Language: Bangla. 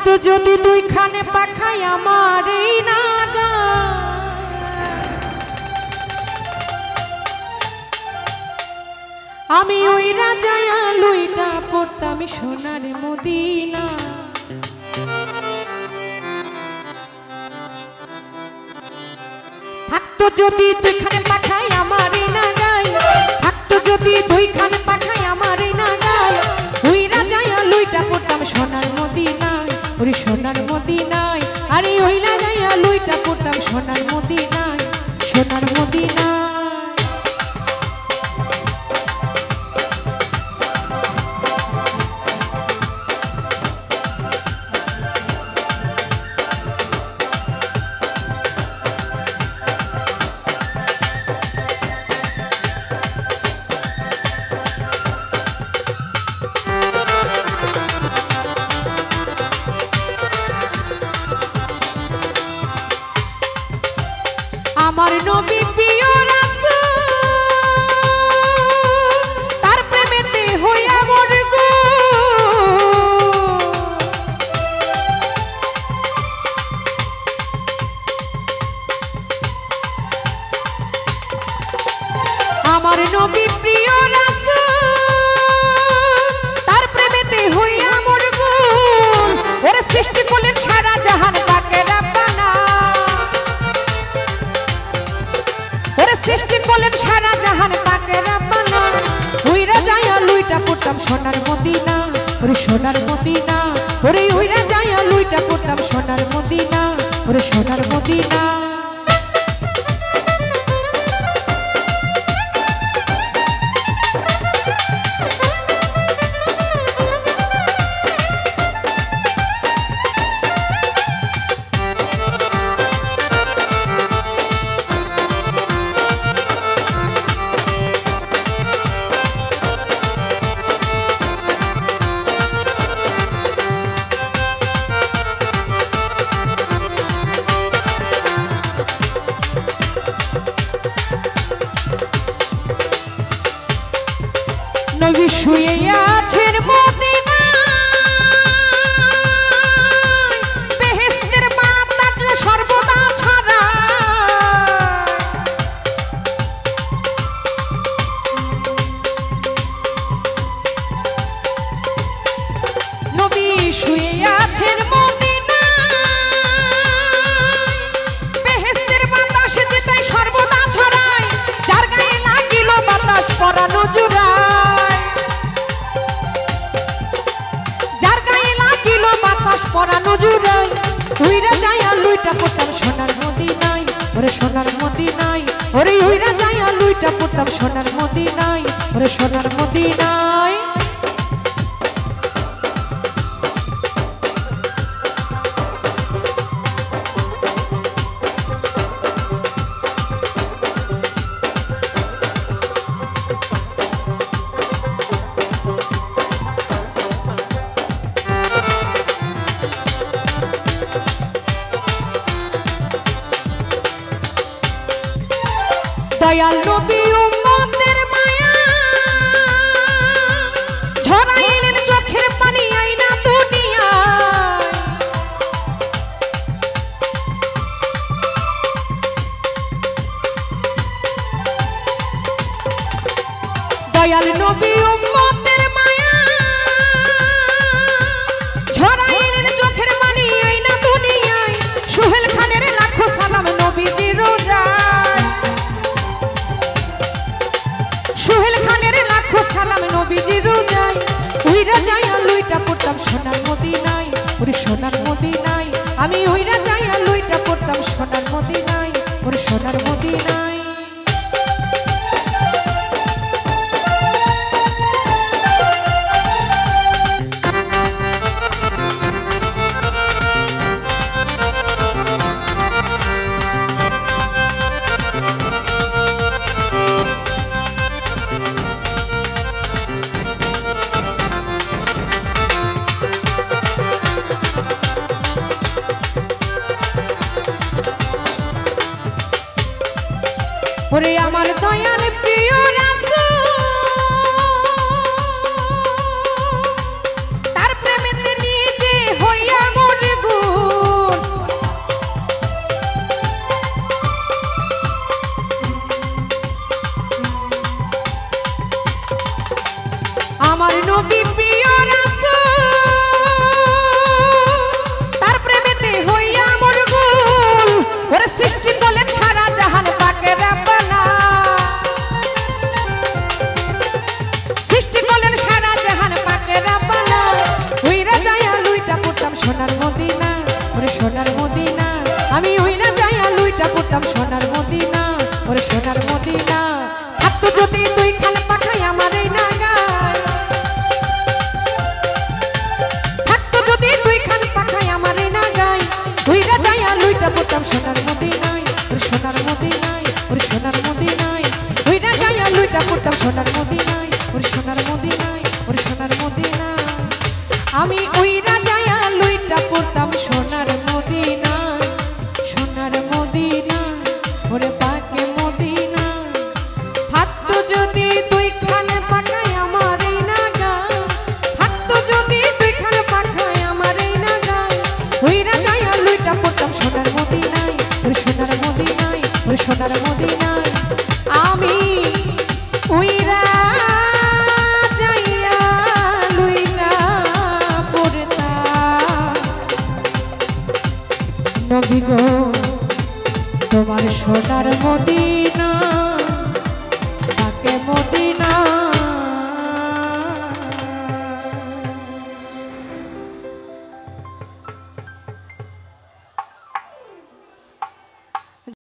থাকতো যদি দুইখানে পাখাই আমার এই নাগা, আমি ওই রাজায়া লুইটা পড়তাম সোনার মদিনা। থাকতো যদি দুইখানে পাখাই আমার এই নাগায়, থাকতো যদি দুইখানে পাখাই আমার এই নাগায়, ওই রাজায়া লুইটা পড়তাম সোনার মদিনায়, ওরে সোনার মদিনায়। আরে ওই রাজায়া লুইটা পড়তাম সোনার মদিনায়, সোনার মদিনায়। আমার নবী প্রিয় রাসূল তার প্রেমেতে হইয়া মরগো, আমার নবী প্রিয় রাসূল তার প্রেমেতে হইয়া মরগো। ওরে সৃষ্টি করলেন সারা জাহান তাকে রাব্বানা, ওরে সৃষ্টি করলেন সারা জাহান তাকে রাব্বানা। উইরা যায়া লুইটা পড়তাম সোনার মদিনা, ওরে সোনার মদিনা। ওরে উইরা যায়া লুইটা পড়তাম সোনার মদিনা, ওরে সোনার মদিনা। নবী শুয়ে আছেন মদিনায়, বেহেশতের বাতাস সর্বদা ছড়ায়। নবী শুয়ে আছেন মদিনায়, বেহেশতের বাতাস যেতে সর্বদা ছড়ায়। যার গায়ে লাগিল বাতাস পরানো জুড়ায়, পরানো জুড়াই। উইরা যায়া লুইটা পড়তাম সোনার মদিনায়, ওরে সোনার মদিনায়। ওরে উইরা যায়া লুইটা পড়তাম সোনার মদিনায়, ওরে সোনার মদিনায়। দয়াল নবী উম্মতের মায়া ঝরাইলেন চোখের পানি আইনা দুনিয়ায়। দয়াল নবী উম্মতের মায়া ঝরাইলেন চোখের পানি আইনা দুনিয়ায়। সোহেল খানের লাখো সালাম নবীজি রোজায়, সোহেল খানের লাখো সালাম নবীজি রোজায়। উইরা যায়া লুইটা পড়তাম সোনার মদিনায়, ওরে সোনার মদিনায়। আমি উইরা যায়া লুইটা পড়তাম সোনার মদিনায়, ওরে সোনার মদিনায়। ওরে আমার দয়াল প্রিয় রাসূল তার প্রেমেতে নিজে হইয়া মোর পড়তাম সোনার মদিনা ওরে সোনার মদিনা থাকতো যদি দুইখান পাখাই আমার এই নাগায় থাকতো যদি দুইখান পাখাই আমার এই নাগায় উইরা যাইয়া লুইটা পড়তাম সোনার মদিনায় ওরে সোনার মদিনায় ওরে সোনার মদিনায় উইরা যাইয়া লুইটা পড়তাম সোনার মদিনায় ওরে সোনার মদিনায় ওরে সোনার মদিনায় আমি উইরা যাইয়া লুইটা পড়তাম সোনার মদিনায় সোনার মদিনায় ওরে পাকে মদিনা থাকতো যদি দুইখান পাখাই আমার এই নাগায় থাকতো যদি দুইখান পাখাই আমার এই নাগায় উইরা যাইয়া লুইটা পড়তাম সোনার মদিনায় ওরে সোনার মদিনায় ওরে সোনার মদিনায় আমি উইরা যাইয়া লুইটা পড়তাম নবী গো তোমার সোনার মদিনা